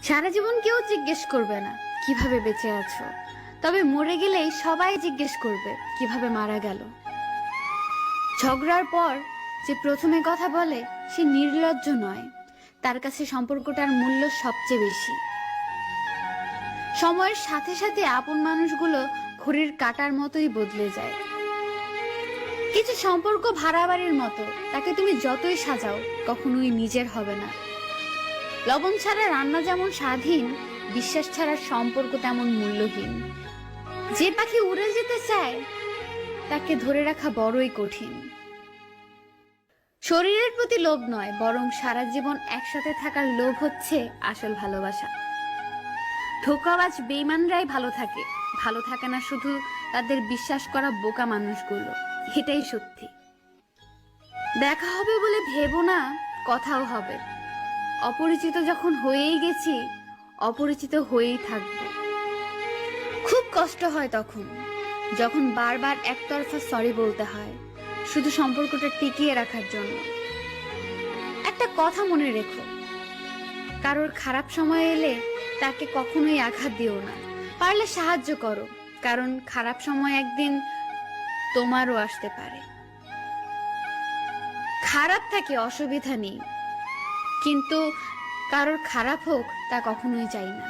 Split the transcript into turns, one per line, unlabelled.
সারা জীবন কেউ জিজ্ঞেস করবে না কিভাবে বেঁচে আছো, তবে মরে গেলেই সবাই জিজ্ঞেস করবে কিভাবে মারা গেল। ঝগড়ার পর যে প্রথমে কথা বলে সে নির্লজ্জ নয়, তার কাছে সম্পর্কটার মূল্য সবচেয়ে বেশি। সময়ের সাথে সাথে আপন মানুষগুলো ঘড়ির কাঁটার মতোই বদলে যায়। কিছু সম্পর্ক ভাড়া বাড়ির মতো, তাকে তুমি যতই সাজাও কখনোই নিজের হবে না। লবণ ছাড়া রান্না যেমন স্বাধীন, বিশ্বাস ছাড়া সম্পর্ক তেমন মূল্যহীন। যে পাখি উড়ে যেতে চায় তাকে ধরে রাখা বড়ই কঠিন। শরীরের প্রতি লোভ নয়, বরং সারা জীবন একসাথে থাকার লোভ হচ্ছে আসল ভালোবাসা। ধোঁকাবাজ বেঈমানরাই ভালো থাকে না শুধু তাদের বিশ্বাস করা বোকা মানুষগুলো। এটাই সত্যি। দেখা হবে বলে ভেবো না কথাও হবে। অপরিচিত যখন হয়েই গেছি, অপরিচিত হয়েই থাকবো। খুব কষ্ট হয় তখন, যখন বারবার একতরফা সরি বলতে হয় শুধু সম্পর্কটা টিকিয়ে রাখার জন্য। একটা কথা মনে রেখো, কারোর খারাপ সময় এলে তাকে কখনোই আঘাত দিও না। পারলে সাহায্য করো, কারণ খারাপ সময় একদিন তোমারও আসতে পারে। খারাপ থাকে, অসুবিধা নেই, কিন্তু কারোর খারাপ হোক তা কখনোই চাই না।